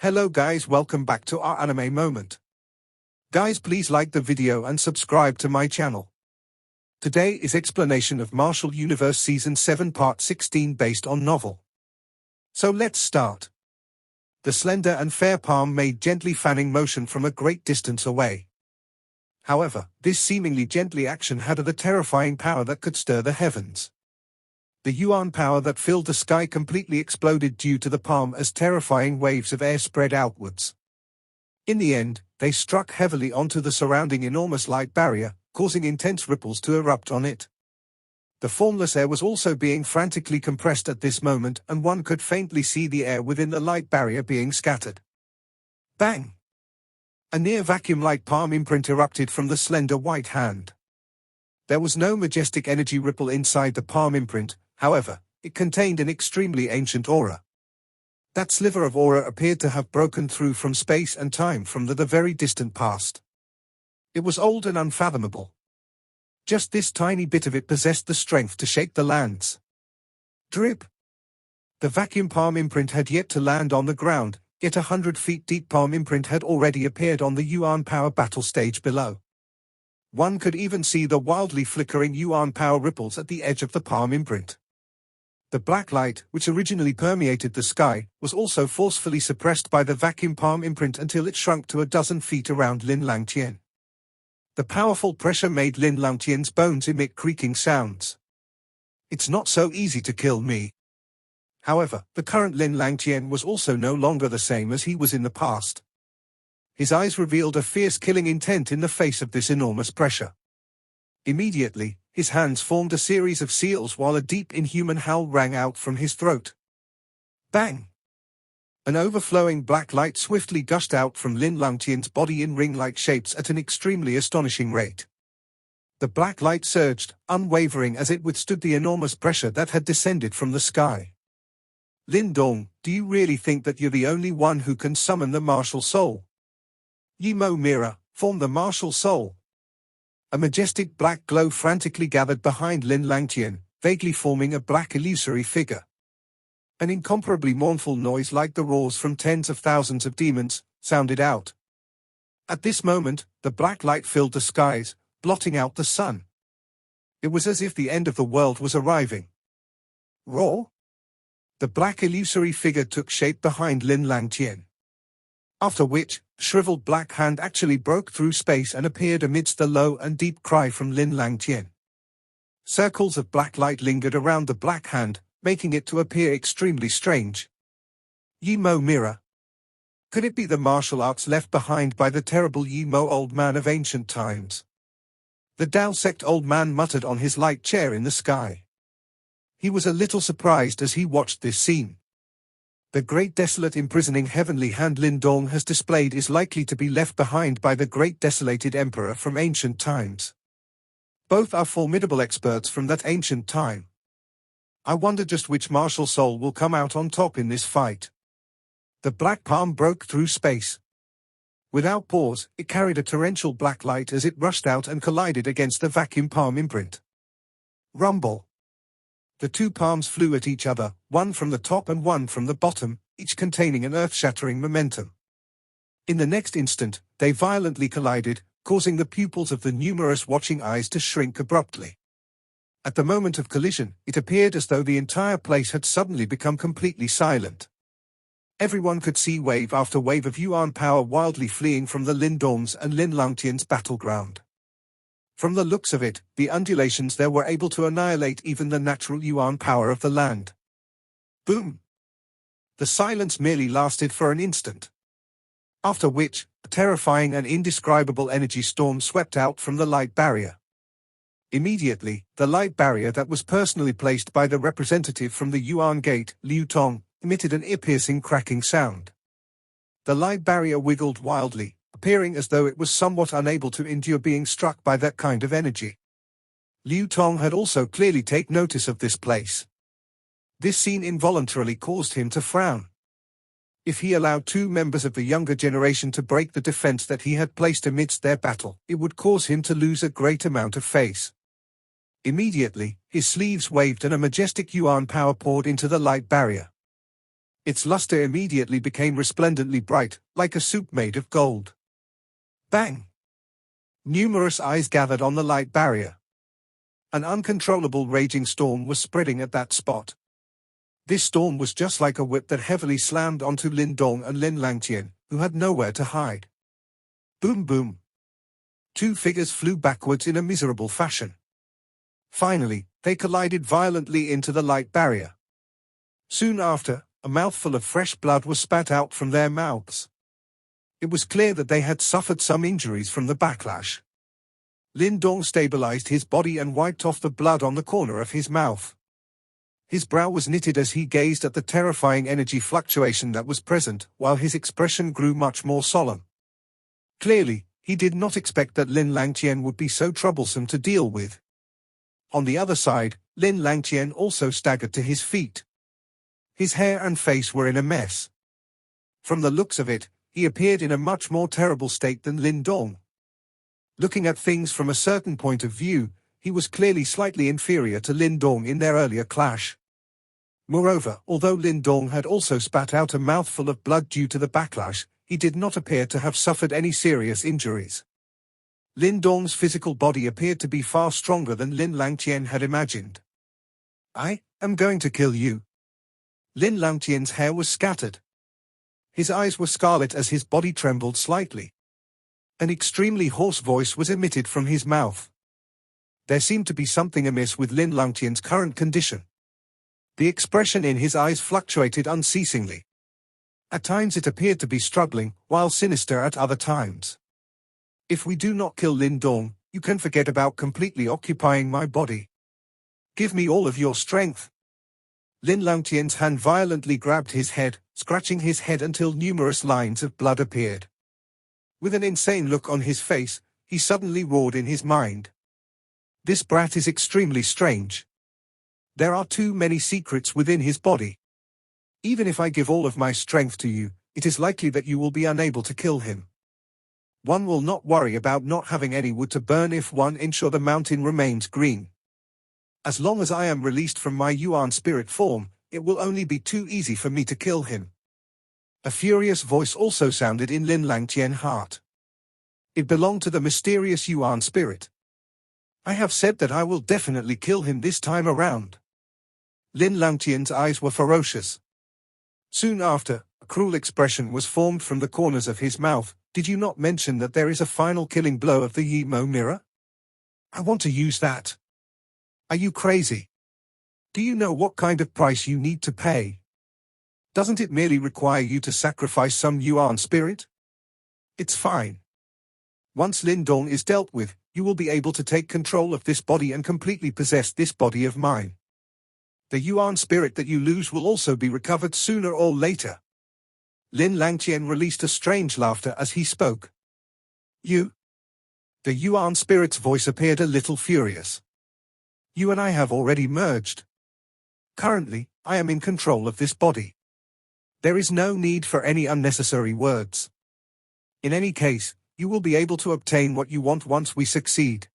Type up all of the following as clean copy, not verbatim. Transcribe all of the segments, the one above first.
Hello guys, welcome back to our anime moment. Guys, please like the video and subscribe to my channel. Today is explanation of Martial Universe Season 7 Part 16 based on novel. So let's start. The slender and fair palm made gently fanning motion from a great distance away. However, this seemingly gently action had the terrifying power that could stir the heavens. The yuan power that filled the sky completely exploded due to the palm as terrifying waves of air spread outwards. In the end, they struck heavily onto the surrounding enormous light barrier, causing intense ripples to erupt on it. The formless air was also being frantically compressed at this moment, and one could faintly see the air within the light barrier being scattered. Bang! A near vacuum-like palm imprint erupted from the slender white hand. There was no majestic energy ripple inside the palm imprint. However, it contained an extremely ancient aura. That sliver of aura appeared to have broken through from space and time from the very distant past. It was old and unfathomable. Just this tiny bit of it possessed the strength to shake the lands. Drip! The vacuum palm imprint had yet to land on the ground, yet 100 feet deep palm imprint had already appeared on the yuan power battle stage below. One could even see the wildly flickering yuan power ripples at the edge of the palm imprint. The black light, which originally permeated the sky, was also forcefully suppressed by the vacuum palm imprint until it shrunk to 12 feet around Lin Langtian. The powerful pressure made Lin Langtian's bones emit creaking sounds. It's not so easy to kill me. However, the current Lin Langtian was also no longer the same as he was in the past. His eyes revealed a fierce killing intent in the face of this enormous pressure. Immediately, his hands formed a series of seals while a deep inhuman howl rang out from his throat. Bang! An overflowing black light swiftly gushed out from Lin Langtian's body in ring-like shapes at an extremely astonishing rate. The black light surged, unwavering as it withstood the enormous pressure that had descended from the sky. Lin Dong, do you really think that you're the only one who can summon the martial soul? Yimo Mira, form the martial soul. A majestic black glow frantically gathered behind Lin Langtian, vaguely forming a black illusory figure. An incomparably mournful noise like the roars from tens of thousands of demons sounded out. At this moment, the black light filled the skies, blotting out the sun. It was as if the end of the world was arriving. Roar! The black illusory figure took shape behind Lin Langtian. After which, the shriveled black hand actually broke through space and appeared amidst the low and deep cry from Lin Langtian. Circles of black light lingered around the black hand, making it to appear extremely strange. Yimo Mira. Could it be the martial arts left behind by the terrible Yimo old man of ancient times? The Dao sect old man muttered on his light chair in the sky. He was a little surprised as he watched this scene. The great desolate imprisoning heavenly hand Lin Dong has displayed is likely to be left behind by the great desolated emperor from ancient times. Both are formidable experts from that ancient time. I wonder just which martial soul will come out on top in this fight. The black palm broke through space. Without pause, it carried a torrential black light as it rushed out and collided against the vacuum palm imprint. Rumble. The two palms flew at each other, one from the top and one from the bottom, each containing an earth-shattering momentum. In the next instant, they violently collided, causing the pupils of the numerous watching eyes to shrink abruptly. At the moment of collision, it appeared as though the entire place had suddenly become completely silent. Everyone could see wave after wave of yuan power wildly fleeing from the Lin Dong's and Lin Langtian's battleground. From the looks of it, the undulations there were able to annihilate even the natural yuan power of the land. Boom! The silence merely lasted for an instant. After which, a terrifying and indescribable energy storm swept out from the light barrier. Immediately, the light barrier that was personally placed by the representative from the Yuan Gate, Liu Tong, emitted an ear-piercing cracking sound. The light barrier wiggled wildly, appearing as though it was somewhat unable to endure being struck by that kind of energy. Liu Tong had also clearly taken notice of this place. This scene involuntarily caused him to frown. If he allowed two members of the younger generation to break the defense that he had placed amidst their battle, it would cause him to lose a great amount of face. Immediately, his sleeves waved and a majestic yuan power poured into the light barrier. Its luster immediately became resplendently bright, like a soup made of gold. Bang! Numerous eyes gathered on the light barrier. An uncontrollable raging storm was spreading at that spot. This storm was just like a whip that heavily slammed onto Lin Dong and Lin Langtian, who had nowhere to hide. Boom boom. Two figures flew backwards in a miserable fashion. Finally, they collided violently into the light barrier. Soon after, a mouthful of fresh blood was spat out from their mouths. It was clear that they had suffered some injuries from the backlash. Lin Dong stabilized his body and wiped off the blood on the corner of his mouth. His brow was knitted as he gazed at the terrifying energy fluctuation that was present, while his expression grew much more solemn. Clearly, he did not expect that Lin Langtian would be so troublesome to deal with. On the other side, Lin Langtian also staggered to his feet. His hair and face were in a mess. From the looks of it, he appeared in a much more terrible state than Lin Dong. Looking at things from a certain point of view, he was clearly slightly inferior to Lin Dong in their earlier clash. Moreover, although Lin Dong had also spat out a mouthful of blood due to the backlash, he did not appear to have suffered any serious injuries. Lin Dong's physical body appeared to be far stronger than Lin Langtian had imagined. "I am going to kill you." Lin Langtian's hair was scattered. His eyes were scarlet as his body trembled slightly. An extremely hoarse voice was emitted from his mouth. There seemed to be something amiss with Lin Langtian's current condition. The expression in his eyes fluctuated unceasingly. At times it appeared to be struggling, while sinister at other times. "If we do not kill Lin Dong, you can forget about completely occupying my body. Give me all of your strength." Lin Langtian's hand violently grabbed his head, scratching his head until numerous lines of blood appeared. With an insane look on his face, he suddenly roared in his mind. "This brat is extremely strange. There are too many secrets within his body. Even if I give all of my strength to you, it is likely that you will be unable to kill him. One will not worry about not having any wood to burn if one ensure the mountain remains green. As long as I am released from my Yuan spirit form, it will only be too easy for me to kill him." A furious voice also sounded in Lin Langtian's heart. It belonged to the mysterious Yuan spirit. "I have said that I will definitely kill him this time around." Lin Langtian's eyes were ferocious. Soon after, a cruel expression was formed from the corners of his mouth. "Did you not mention that there is a final killing blow of the Yimo mirror? I want to use that. Are you crazy? Do you know what kind of price you need to pay? Doesn't it merely require you to sacrifice some Yuan spirit? It's fine. Once Lin Dong is dealt with, you will be able to take control of this body and completely possess this body of mine. The Yuan spirit that you lose will also be recovered sooner or later." Lin Langtian released a strange laughter as he spoke. "You?" The Yuan spirit's voice appeared a little furious. "You and I have already merged. Currently, I am in control of this body. There is no need for any unnecessary words. In any case, you will be able to obtain what you want once we succeed.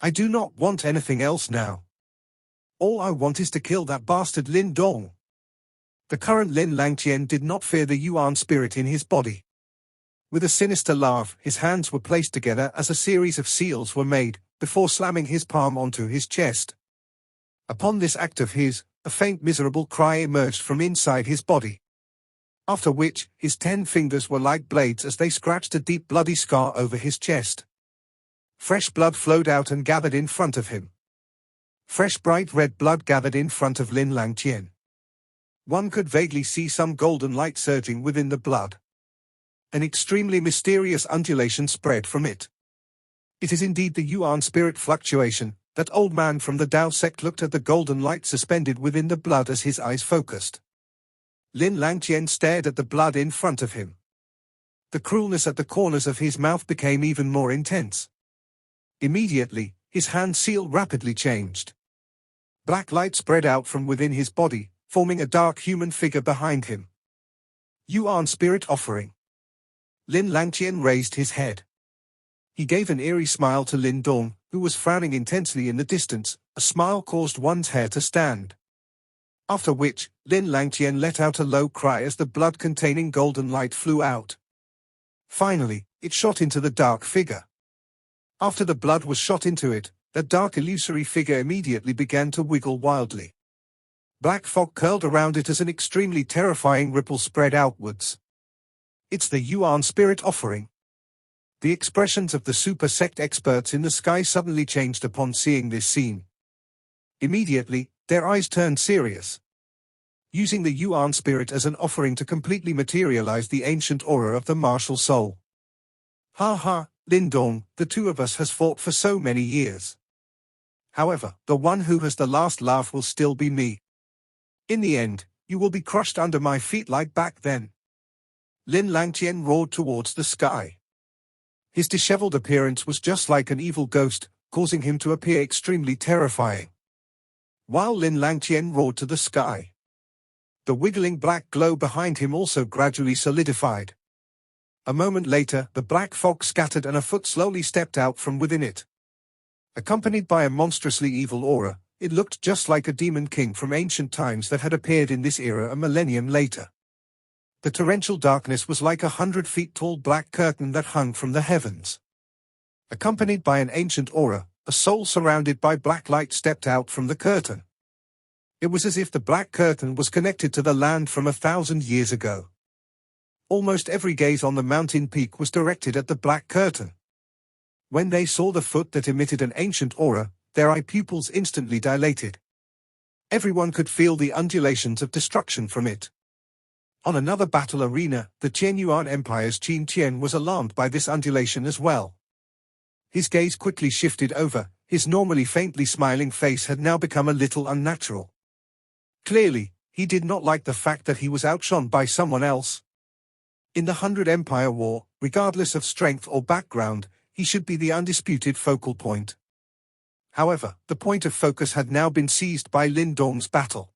I do not want anything else now. All I want is to kill that bastard Lin Dong." The current Lin Langtian did not fear the Yuan spirit in his body. With a sinister laugh, his hands were placed together as a series of seals were made, before slamming his palm onto his chest. Upon this act of his, a faint miserable cry emerged from inside his body. After which, his 10 fingers were like blades as they scratched a deep bloody scar over his chest. Fresh blood flowed out and gathered in front of him. Fresh bright red blood gathered in front of Lin Langtian. One could vaguely see some golden light surging within the blood. An extremely mysterious undulation spread from it. It is indeed the Yuan spirit fluctuation. That old man from the Dao sect looked at the golden light suspended within the blood as his eyes focused. Lin Langtian stared at the blood in front of him. The cruelness at the corners of his mouth became even more intense. Immediately, his hand seal rapidly changed. Black light spread out from within his body, forming a dark human figure behind him. Yuan spirit offering. Lin Langtian raised his head. He gave an eerie smile to Lin Dong, who was frowning intensely in the distance. A smile caused one's hair to stand. After which, Lin Langtian let out a low cry as the blood-containing golden light flew out. Finally, it shot into the dark figure. After the blood was shot into it, the dark illusory figure immediately began to wiggle wildly. Black fog curled around it as an extremely terrifying ripple spread outwards. It's the Yuan spirit offering. The expressions of the super sect experts in the sky suddenly changed upon seeing this scene. Immediately, their eyes turned serious. Using the Yuan spirit as an offering to completely materialize the ancient aura of the martial soul. Ha ha, Lin Dong, the two of us has fought for so many years. However, the one who has the last laugh will still be me. In the end, you will be crushed under my feet like back then. Lin Langtian roared towards the sky. His disheveled appearance was just like an evil ghost, causing him to appear extremely terrifying. While Lin Langtian roared to the sky, the wiggling black glow behind him also gradually solidified. A moment later, the black fog scattered and a foot slowly stepped out from within it. Accompanied by a monstrously evil aura, it looked just like a demon king from ancient times that had appeared in this era a millennium later. The torrential darkness was like 100 feet tall black curtain that hung from the heavens. Accompanied by an ancient aura, a soul surrounded by black light stepped out from the curtain. It was as if the black curtain was connected to the land from 1,000 years ago. Almost every gaze on the mountain peak was directed at the black curtain. When they saw the foot that emitted an ancient aura, their eye pupils instantly dilated. Everyone could feel the undulations of destruction from it. On another battle arena, the Qianyuan Empire's Qin Tian was alarmed by this undulation as well. His gaze quickly shifted over, his normally faintly smiling face had now become a little unnatural. Clearly, he did not like the fact that he was outshone by someone else. In the 100 Empire War, regardless of strength or background, he should be the undisputed focal point. However, the point of focus had now been seized by Lin Dong's battle.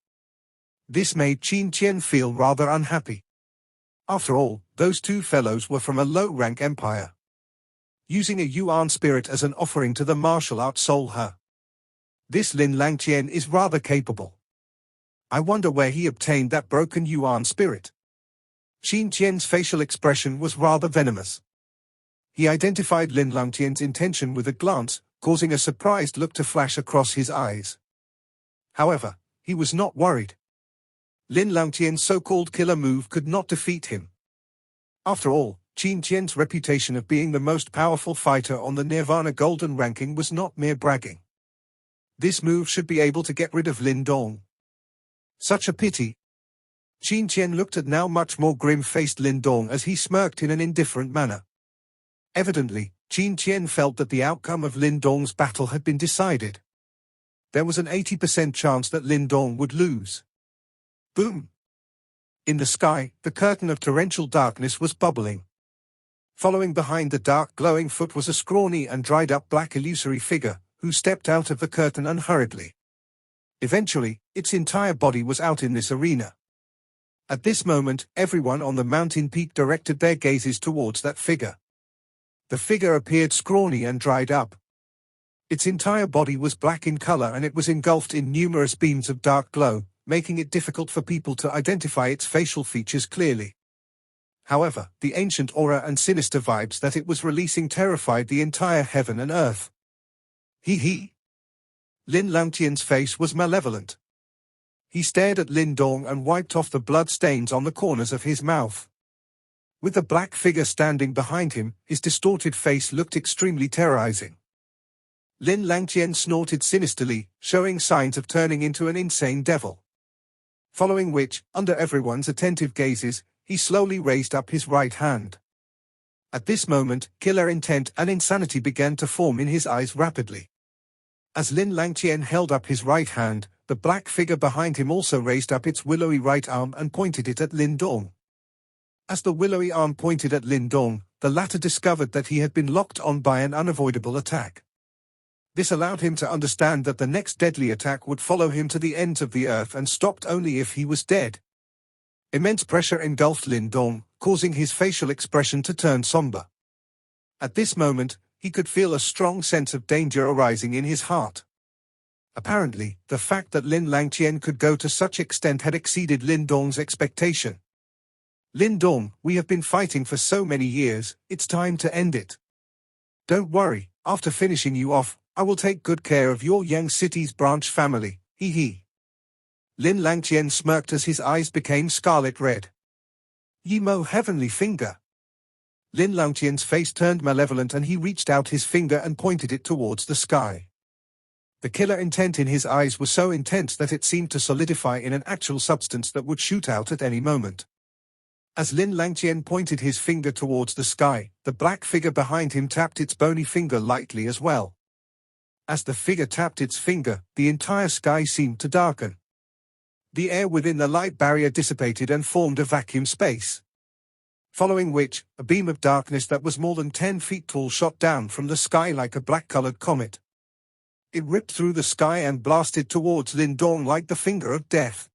This made Qin Tian feel rather unhappy. After all, those two fellows were from a low-rank empire. Using a Yuan spirit as an offering to the martial art soul her. This Lin Langtian is rather capable. I wonder where he obtained that broken Yuan spirit. Qin Tian's facial expression was rather venomous. He identified Lin Langtian's intention with a glance, causing a surprised look to flash across his eyes. However, he was not worried. Lin Langtian's so-called killer move could not defeat him. After all, Qin Tian's reputation of being the most powerful fighter on the Nirvana Golden ranking was not mere bragging. This move should be able to get rid of Lin Dong. Such a pity. Qin Tian looked at now much more grim-faced Lin Dong as he smirked in an indifferent manner. Evidently, Qin Tian felt that the outcome of Lin Dong's battle had been decided. There was an 80% chance that Lin Dong would lose. Boom! In the sky, the curtain of torrential darkness was bubbling. Following behind the dark glowing foot was a scrawny and dried-up black illusory figure, who stepped out of the curtain unhurriedly. Eventually, its entire body was out in this arena. At this moment, everyone on the mountain peak directed their gazes towards that figure. The figure appeared scrawny and dried up. Its entire body was black in color and it was engulfed in numerous beams of dark glow, making it difficult for people to identify its facial features clearly. However, the ancient aura and sinister vibes that it was releasing terrified the entire heaven and earth. He. Lin Langtian's face was malevolent. He stared at Lin Dong and wiped off the blood stains on the corners of his mouth. With the black figure standing behind him, his distorted face looked extremely terrorizing. Lin Langtian snorted sinisterly, showing signs of turning into an insane devil. Following which, under everyone's attentive gazes, he slowly raised up his right hand. At this moment, killer intent and insanity began to form in his eyes rapidly. As Lin Langtian held up his right hand, the black figure behind him also raised up its willowy right arm and pointed it at Lin Dong. As the willowy arm pointed at Lin Dong, the latter discovered that he had been locked on by an unavoidable attack. This allowed him to understand that the next deadly attack would follow him to the ends of the earth and stopped only if he was dead. Immense pressure engulfed Lin Dong, causing his facial expression to turn somber. At this moment, he could feel a strong sense of danger arising in his heart. Apparently, the fact that Lin Langqian could go to such extent had exceeded Lin Dong's expectation. Lin Dong, we have been fighting for so many years, it's time to end it. Don't worry, after finishing you off, I will take good care of your Yang City's branch family, hee hee. Lin Langqian smirked as his eyes became scarlet red. Yimo heavenly finger. Lin Langqian's face turned malevolent and he reached out his finger and pointed it towards the sky. The killer intent in his eyes was so intense that it seemed to solidify in an actual substance that would shoot out at any moment. As Lin Langqian pointed his finger towards the sky, the black figure behind him tapped its bony finger lightly as well. As the figure tapped its finger, the entire sky seemed to darken. The air within the light barrier dissipated and formed a vacuum space. Following which, a beam of darkness that was more than 10 feet tall shot down from the sky like a black-colored comet. It ripped through the sky and blasted towards Lin Dong like the finger of death.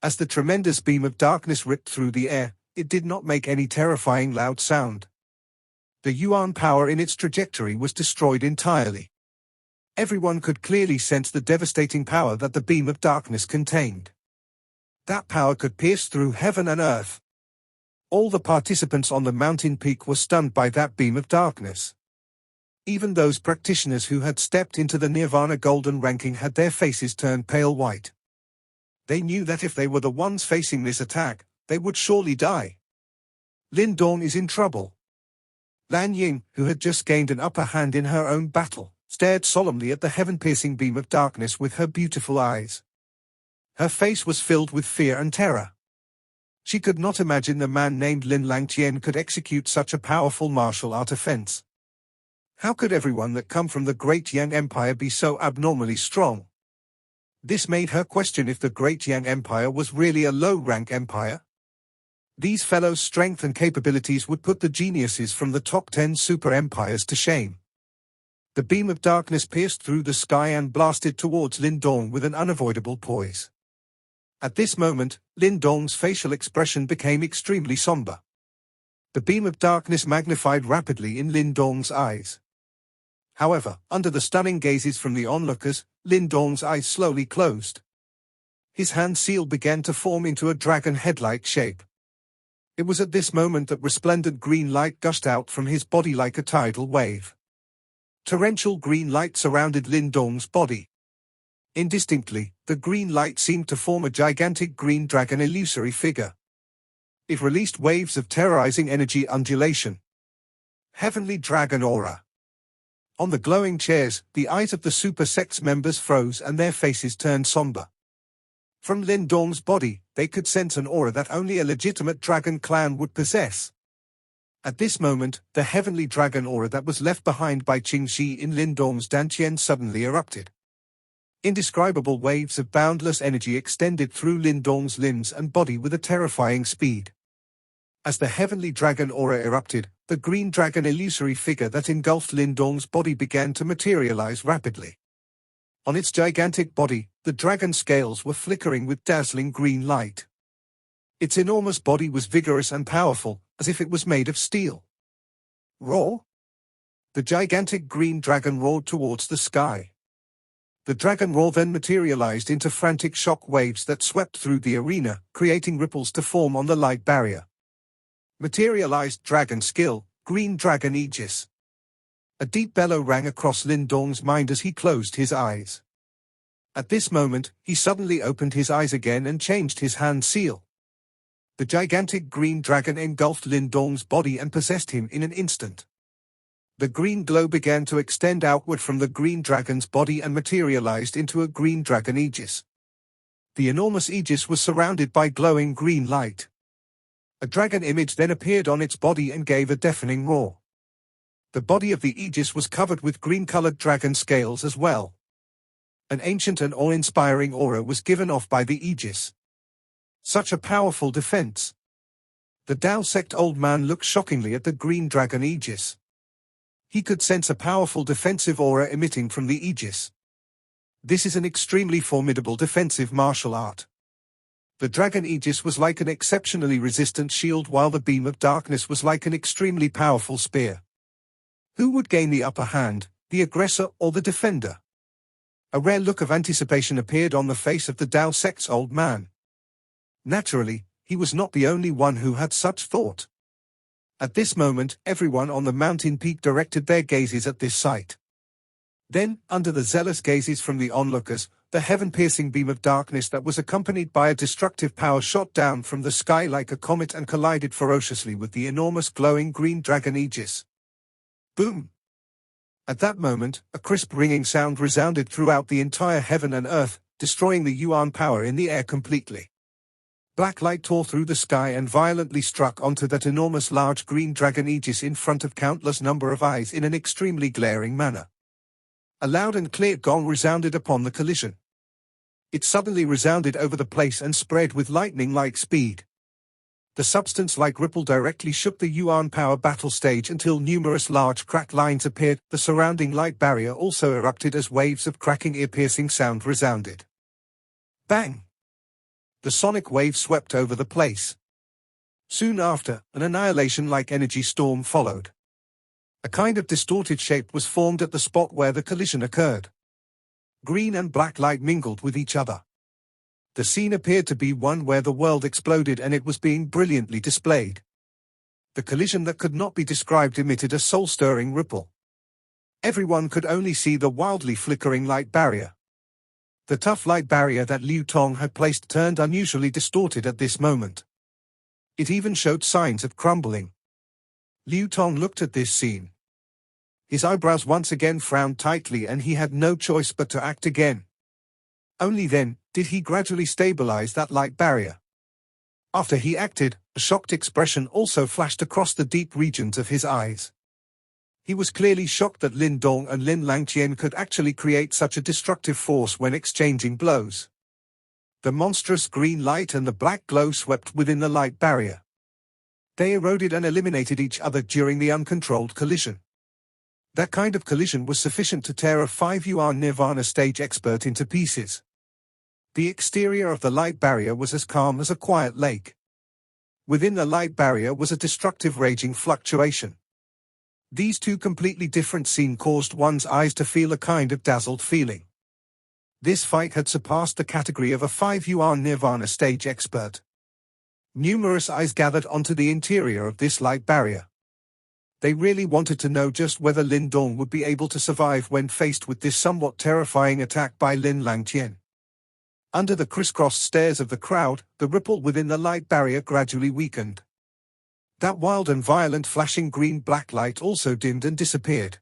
As the tremendous beam of darkness ripped through the air, it did not make any terrifying loud sound. The Yuan power in its trajectory was destroyed entirely. Everyone could clearly sense the devastating power that the beam of darkness contained. That power could pierce through heaven and earth. All the participants on the mountain peak were stunned by that beam of darkness. Even those practitioners who had stepped into the Nirvana Golden ranking had their faces turned pale white. They knew that if they were the ones facing this attack, they would surely die. Lin Dong is in trouble. Lan Ying, who had just gained an upper hand in her own battle, stared solemnly at the heaven-piercing beam of darkness with her beautiful eyes. Her face was filled with fear and terror. She could not imagine the man named Lin Langqian could execute such a powerful martial art offense. How could everyone that come from the Great Yang Empire be so abnormally strong? This made her question if the Great Yang Empire was really a low-rank empire. These fellows' strength and capabilities would put the geniuses from the top 10 super empires to shame. The beam of darkness pierced through the sky and blasted towards Lin Dong with an unavoidable poise. At this moment, Lin Dong's facial expression became extremely somber. The beam of darkness magnified rapidly in Lin Dong's eyes. However, under the stunning gazes from the onlookers, Lin Dong's eyes slowly closed. His hand seal began to form into a dragon head-like shape. It was at this moment that resplendent green light gushed out from his body like a tidal wave. Torrential green light surrounded Lin Dong's body. Indistinctly, the green light seemed to form a gigantic green dragon illusory figure. It released waves of terrorizing energy undulation. Heavenly dragon aura. On the glowing chairs, the eyes of the super sect's members froze and their faces turned somber. From Lin Dong's body, they could sense an aura that only a legitimate dragon clan would possess. At this moment, the heavenly dragon aura that was left behind by Qing Shi in Lin Dong's dantian suddenly erupted. Indescribable waves of boundless energy extended through Lin Dong's limbs and body with a terrifying speed. As the heavenly dragon aura erupted, the green dragon illusory figure that engulfed Lin Dong's body began to materialize rapidly. On its gigantic body, the dragon scales were flickering with dazzling green light. Its enormous body was vigorous and powerful, as if it was made of steel. Roar! The gigantic green dragon roared towards the sky. The dragon roar then materialized into frantic shock waves that swept through the arena, creating ripples to form on the light barrier. Materialized dragon skill, green dragon aegis. A deep bellow rang across Lin Dong's mind as he closed his eyes. At this moment, he suddenly opened his eyes again and changed his hand seal. The gigantic green dragon engulfed Lin Dong's body and possessed him in an instant. The green glow began to extend outward from the green dragon's body and materialized into a green dragon aegis. The enormous aegis was surrounded by glowing green light. A dragon image then appeared on its body and gave a deafening roar. The body of the aegis was covered with green-colored dragon scales as well. An ancient and awe-inspiring aura was given off by the aegis. Such a powerful defense. The Tao sect old man looked shockingly at the green dragon aegis. He could sense a powerful defensive aura emitting from the aegis. This is an extremely formidable defensive martial art. The dragon aegis was like an exceptionally resistant shield while the beam of darkness was like an extremely powerful spear. Who would gain the upper hand, the aggressor or the defender? A rare look of anticipation appeared on the face of the Tao sect's old man. Naturally, he was not the only one who had such thought. At this moment, everyone on the mountain peak directed their gazes at this sight. Then, under the zealous gazes from the onlookers, the heaven-piercing beam of darkness that was accompanied by a destructive power shot down from the sky like a comet and collided ferociously with the enormous glowing green dragon aegis. Boom! At that moment, a crisp ringing sound resounded throughout the entire heaven and earth, destroying the yuan power in the air completely. Black light tore through the sky and violently struck onto that enormous large green dragon aegis in front of countless number of eyes in an extremely glaring manner. A loud and clear gong resounded upon the collision. It suddenly resounded over the place and spread with lightning-like speed. The substance-like ripple directly shook the yuan power battle stage until numerous large cracked lines appeared. The surrounding light barrier also erupted as waves of cracking ear-piercing sound resounded. Bang! The sonic wave swept over the place. Soon after, an annihilation-like energy storm followed. A kind of distorted shape was formed at the spot where the collision occurred. Green and black light mingled with each other. The scene appeared to be one where the world exploded and it was being brilliantly displayed. The collision that could not be described emitted a soul-stirring ripple. Everyone could only see the wildly flickering light barrier. The tough light barrier that Lin Dong had placed turned unusually distorted at this moment. It even showed signs of crumbling. Lin Dong looked at this scene. His eyebrows once again frowned tightly and he had no choice but to act again. Only then did he gradually stabilize that light barrier. After he acted, a shocked expression also flashed across the deep regions of his eyes. He was clearly shocked that Lin Dong and Lin Langqian could actually create such a destructive force when exchanging blows. The monstrous green light and the black glow swept within the light barrier. They eroded and eliminated each other during the uncontrolled collision. That kind of collision was sufficient to tear a 5 yuan nirvana stage expert into pieces. The exterior of the light barrier was as calm as a quiet lake. Within the light barrier was a destructive raging fluctuation. These two completely different scenes caused one's eyes to feel a kind of dazzled feeling. This fight had surpassed the category of a 5 yuan nirvana stage expert. Numerous eyes gathered onto the interior of this light barrier. They really wanted to know just whether Lin Dong would be able to survive when faced with this somewhat terrifying attack by Lin Langqian. Under the crisscrossed stares of the crowd, the ripple within the light barrier gradually weakened. That wild and violent flashing green-black light also dimmed and disappeared.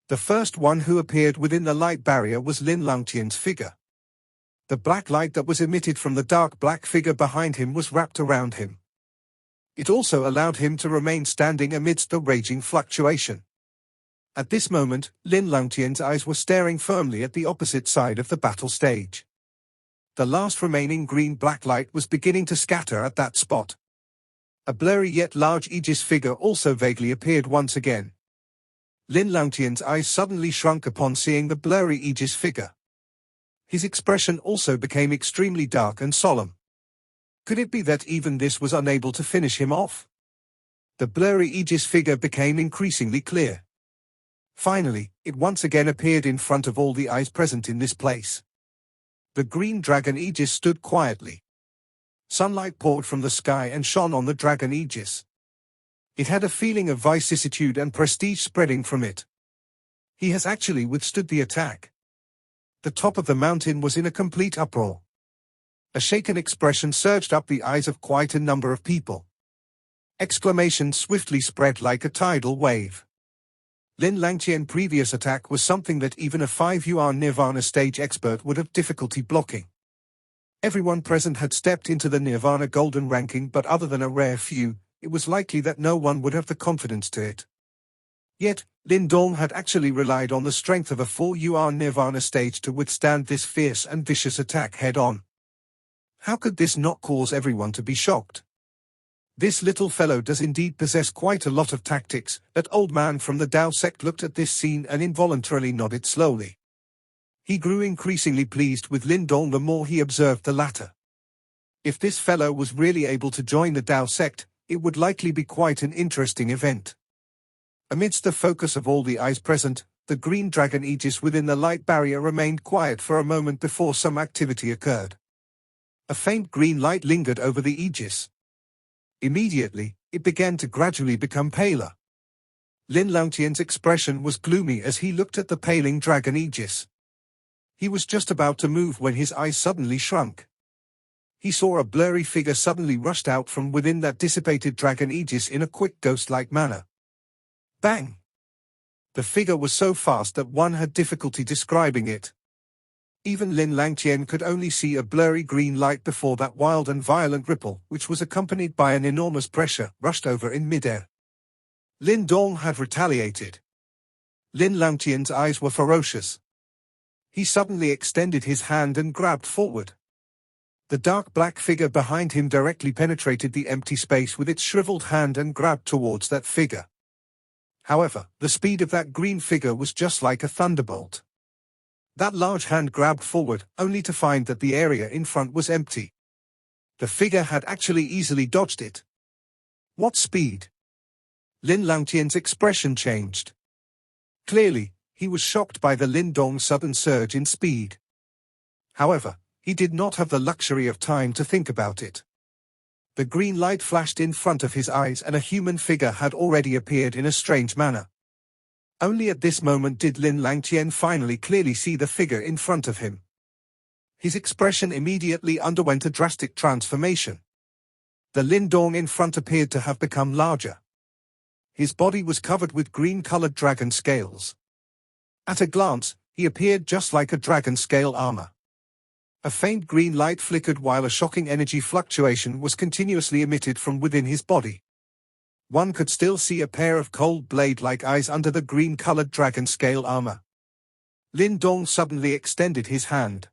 The first one who appeared within the light barrier was Lin Langqian's figure. The black light that was emitted from the dark black figure behind him was wrapped around him. It also allowed him to remain standing amidst the raging fluctuation. At this moment, Lin Langqian's eyes were staring firmly at the opposite side of the battle stage. The last remaining green-black light was beginning to scatter at that spot. A blurry yet large aegis figure also vaguely appeared once again. Lin Langqian's eyes suddenly shrunk upon seeing the blurry aegis figure. His expression also became extremely dark and solemn. Could it be that even this was unable to finish him off? The blurry aegis figure became increasingly clear. Finally, it once again appeared in front of all the eyes present in this place. The green dragon aegis stood quietly. Sunlight poured from the sky and shone on the dragon aegis. It had a feeling of vicissitude and prestige spreading from it. He has actually withstood the attack. The top of the mountain was in a complete uproar. A shaken expression surged up the eyes of quite a number of people. Exclamations swiftly spread like a tidal wave. Lin Langqian's previous attack was something that even a 5 yuan nirvana stage expert would have difficulty blocking. Everyone present had stepped into the nirvana golden ranking, but other than a rare few, it was likely that no one would have the confidence to it. Yet, Lin Dong had actually relied on the strength of a 4 yuan nirvana stage to withstand this fierce and vicious attack head-on. How could this not cause everyone to be shocked? This little fellow does indeed possess quite a lot of tactics. That old man from the Tao sect looked at this scene and involuntarily nodded slowly. He grew increasingly pleased with Lin Dong the more he observed the latter. If this fellow was really able to join the Tao sect, it would likely be quite an interesting event. Amidst the focus of all the eyes present, the green dragon aegis within the light barrier remained quiet for a moment before some activity occurred. A faint green light lingered over the aegis. Immediately, it began to gradually become paler. Lin Dong's expression was gloomy as he looked at the paling dragon aegis. He was just about to move when his eyes suddenly shrunk. He saw a blurry figure suddenly rushed out from within that dissipated dragon aegis in a quick ghost-like manner. Bang! The figure was so fast that one had difficulty describing it. Even Lin Dong could only see a blurry green light before that wild and violent ripple, which was accompanied by an enormous pressure, rushed over in midair. Lin Dong had retaliated. Lin Dong's eyes were ferocious. He suddenly extended his hand and grabbed forward. The dark black figure behind him directly penetrated the empty space with its shriveled hand and grabbed towards that figure. However, the speed of that green figure was just like a thunderbolt. That large hand grabbed forward, only to find that the area in front was empty. The figure had actually easily dodged it. What speed! Lin Dong's expression changed. Clearly, he was shocked by the Lin Dong's sudden surge in speed. However, he did not have the luxury of time to think about it. The green light flashed in front of his eyes and a human figure had already appeared in a strange manner. Only at this moment did Lin Dong finally clearly see the figure in front of him. His expression immediately underwent a drastic transformation. The Lin Dong in front appeared to have become larger. His body was covered with green-colored dragon scales. At a glance, he appeared just like a dragon scale armor. A faint green light flickered while a shocking energy fluctuation was continuously emitted from within his body. One could still see a pair of cold blade-like eyes under the green-colored dragon scale armor. Lin Dong suddenly extended his hand.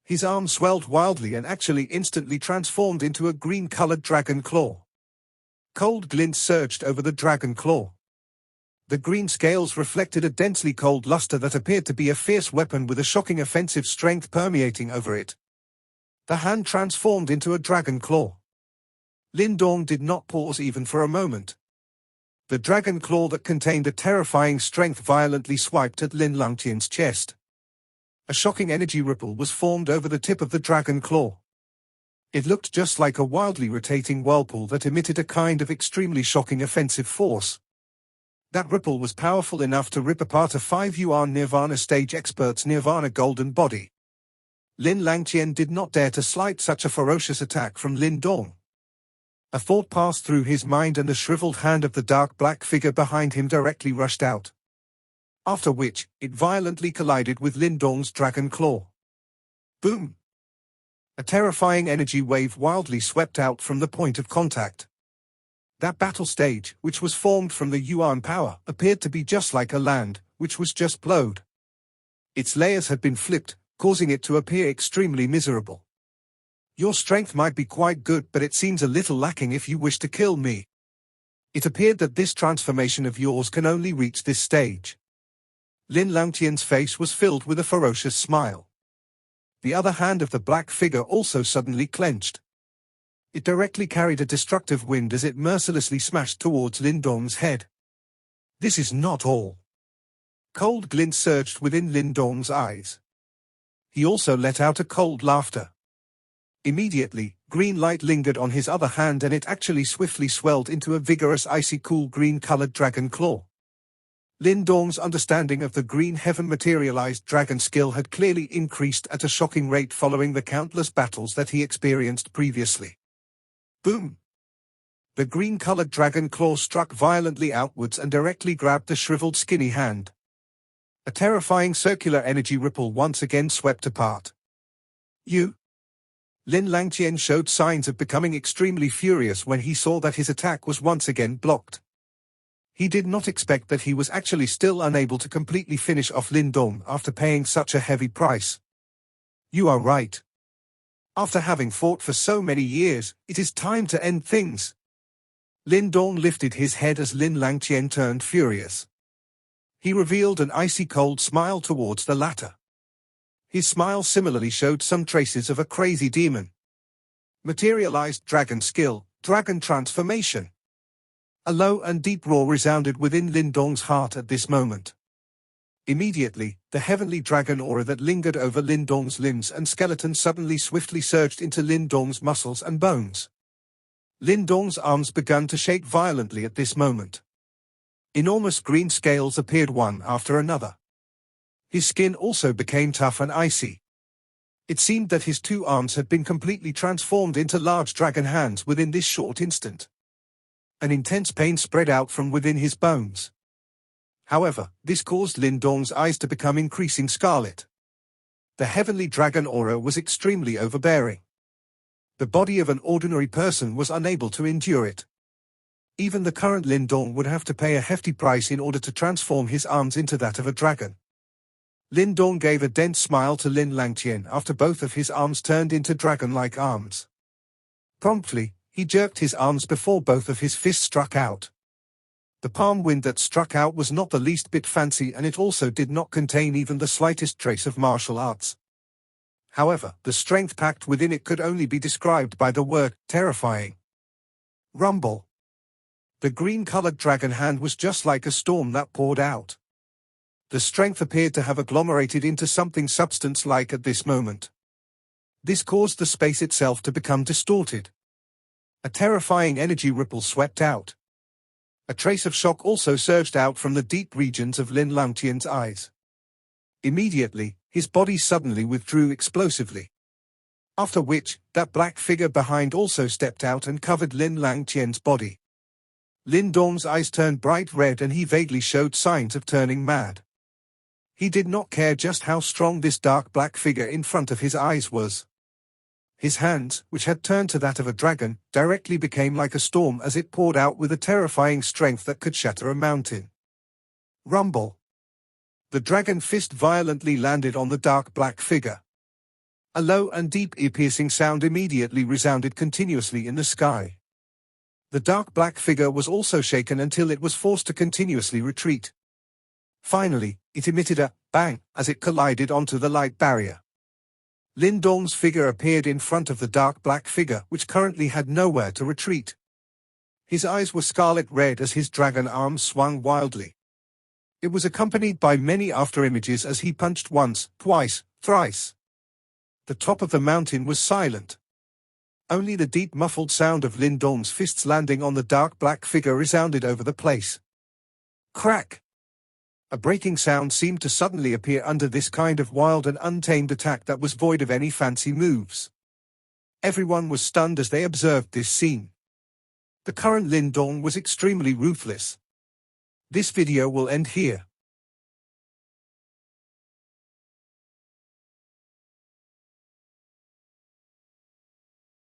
His arm swelled wildly and actually instantly transformed into a green-colored dragon claw. Cold glints surged over the dragon claw. The green scales reflected a densely cold luster that appeared to be a fierce weapon with a shocking offensive strength permeating over it. The hand transformed into a dragon claw. Lin Dong did not pause even for a moment. The dragon claw that contained a terrifying strength violently swiped at Lin Dong's chest. A shocking energy ripple was formed over the tip of the dragon claw. It looked just like a wildly rotating whirlpool that emitted a kind of extremely shocking offensive force. That ripple was powerful enough to rip apart a 5-yuan Nirvana stage expert's Nirvana golden body. Lin Dong did not dare to slight such a ferocious attack from Lin Dong. A thought passed through his mind and the shriveled hand of the dark black figure behind him directly rushed out. After which, it violently collided with Lin Dong's dragon claw. Boom! A terrifying energy wave wildly swept out from the point of contact. That battle stage, which was formed from the Yuan power, appeared to be just like a land, which was just blowed. Its layers had been flipped, causing it to appear extremely miserable. Your strength might be quite good, but it seems a little lacking if you wish to kill me. It appeared that this transformation of yours can only reach this stage. Lin Dong's face was filled with a ferocious smile. The other hand of the black figure also suddenly clenched. It directly carried a destructive wind as it mercilessly smashed towards Lin Dong's head. This is not all. Cold glints surged within Lin Dong's eyes. He also let out a cold laughter. Immediately, green light lingered on his other hand and it actually swiftly swelled into a vigorous icy cool green-colored dragon claw. Lin Dong's understanding of the green heaven materialized dragon skill had clearly increased at a shocking rate following the countless battles that he experienced previously. Boom! The green-colored dragon claw struck violently outwards and directly grabbed the shriveled skinny hand. A terrifying circular energy ripple once again swept apart. You? Lin Dong showed signs of becoming extremely furious when he saw that his attack was once again blocked. He did not expect that he was actually still unable to completely finish off Lin Dong after paying such a heavy price. You are right. After having fought for so many years, it is time to end things. Lin Dong lifted his head as Lin Dong turned furious. He revealed an icy cold smile towards the latter. His smile similarly showed some traces of a crazy demon. Materialized dragon skill, dragon transformation. A low and deep roar resounded within Lin Dong's heart at this moment. Immediately, the heavenly dragon aura that lingered over Lin Dong's limbs and skeleton suddenly swiftly surged into Lin Dong's muscles and bones. Lin Dong's arms began to shake violently at this moment. Enormous green scales appeared one after another. His skin also became tough and icy. It seemed that his two arms had been completely transformed into large dragon hands within this short instant. An intense pain spread out from within his bones. However, this caused Lin Dong's eyes to become increasing scarlet. The heavenly dragon aura was extremely overbearing. The body of an ordinary person was unable to endure it. Even the current Lin Dong would have to pay a hefty price in order to transform his arms into that of a dragon. Lin Dong gave a dense smile to Lin Langtian after both of his arms turned into dragon-like arms. Promptly, he jerked his arms before both of his fists struck out. The palm wind that struck out was not the least bit fancy, and it also did not contain even the slightest trace of martial arts. However, the strength packed within it could only be described by the word terrifying. Rumble. The green-colored dragon hand was just like a storm that poured out. The strength appeared to have agglomerated into something substance-like at this moment. This caused the space itself to become distorted. A terrifying energy ripple swept out. A trace of shock also surged out from the deep regions of Lin Langtian's eyes. Immediately, his body suddenly withdrew explosively. After which, that black figure behind also stepped out and covered Lin Langtian's body. Lin Dong's eyes turned bright red and he vaguely showed signs of turning mad. He did not care just how strong this dark black figure in front of his eyes was. His hands, which had turned to that of a dragon, directly became like a storm as it poured out with a terrifying strength that could shatter a mountain. Rumble. The dragon fist violently landed on the dark black figure. A low and deep ear-piercing sound immediately resounded continuously in the sky. The dark black figure was also shaken until it was forced to continuously retreat. Finally, it emitted a bang as it collided onto the light barrier. Lin Dong's figure appeared in front of the dark black figure, which currently had nowhere to retreat. His eyes were scarlet red as his dragon arms swung wildly. It was accompanied by many afterimages as he punched once, twice, thrice. The top of the mountain was silent. Only the deep muffled sound of Lin Dong's fists landing on the dark black figure resounded over the place. Crack! A breaking sound seemed to suddenly appear under this kind of wild and untamed attack that was void of any fancy moves. Everyone was stunned as they observed this scene. The current Lin Dong was extremely ruthless. This video will end here.